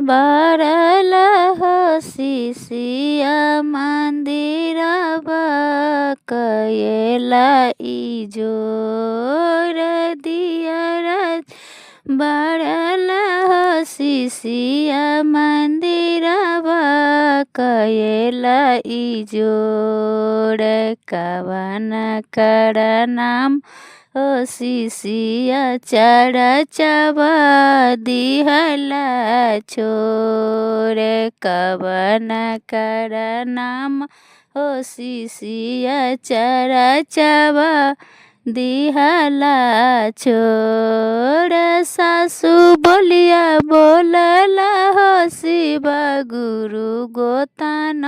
बारल हो शिशिया मंदिरवा कयला इजोर दियरा बारल हो शिशिया मंदिरवा कयला इजोर कवन कर नाम ओ शिशिया चरचवा दिहला छोर कवन कर नाम ओ शिशिया चरचवा दिहला छोर सासु बोलिया बोलला हो शिव गुरु गोतन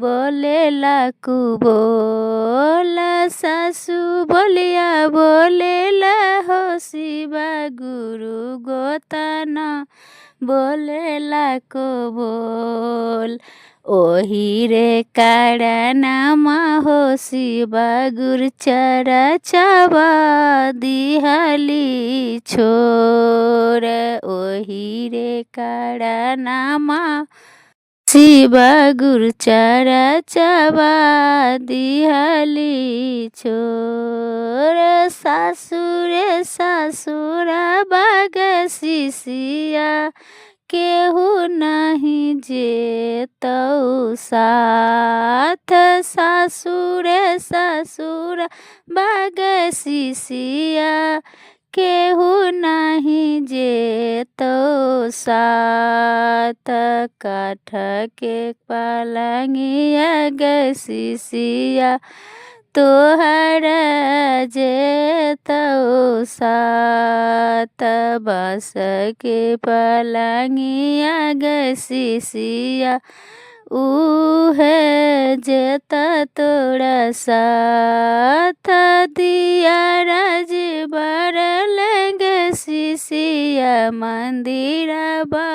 बोलेला कुबोल सासु बोलिया बोलेला हो शिव गुरु गोतन बोलेला कुबोल ओही रे कारणमा हो शिव गुरु चरचवा दिहली छोर ओही रे कारणमा शिव गुरु चरचवा दिहली छोर सासुरे सासुरा बाग शिशिया केहू नहीं जेतौ साथ सासुरे सासुरा बाग शिशिया केहू नहीं जेतो साथ काठ के पलंगिया ग शिशिया तोहर जेतो साथ बस के पलंगिया ग शिशिया उहे जेता तोरा साथ दिया राज बरल ग शिशिया मंदिरवा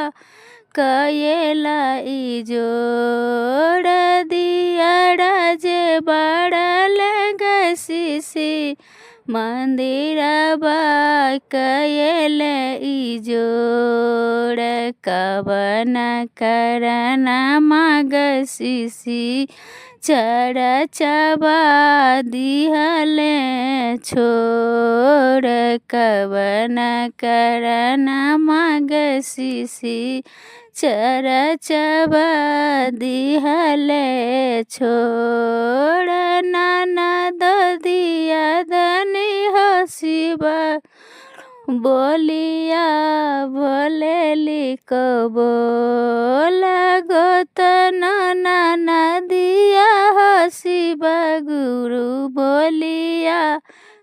कयला इजोर दिया राज बरल ग शिशि मंदिरवा कयल इजोर कवन करनमा ग शिशि चरचवा दिहले छोर कवन करनमा ग शिशि चरचवा दिहले छोर ननद दिया धनी हो शिव बोलिया बोलेली कबोल गोतन ननदिया हो शिव गुरु बोलिया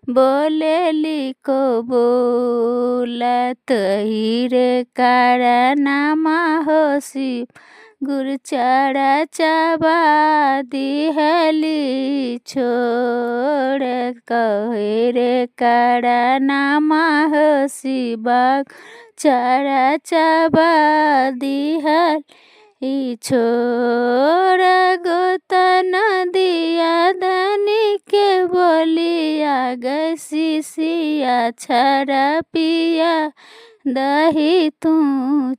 बोलेली कबोल तही रे कारणमा हो शिव गुरु चरचवा दिहली छोर कहे रे कारणमा हो शिव चरचवा दिहली छोर गोतन दिया धनी के बोलिया ग शिशिया छरा पिया दही तू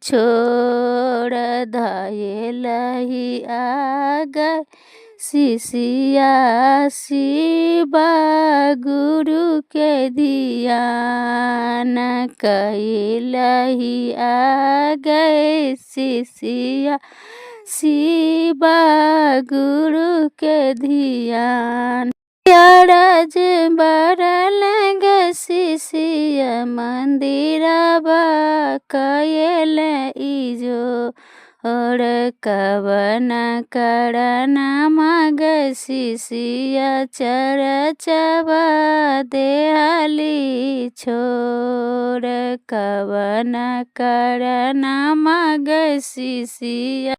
छोड़ धयलही आग शिशिया शिव गुरु के ध्यान कयलही आग शिशिया शिव गुरु के ध्यान राज बरल ग शिशिया मंदिरवा कयल इजोर कवन करनमा ग शिशिया चरचवा देहली छोर कवन करनमा ग शिशिया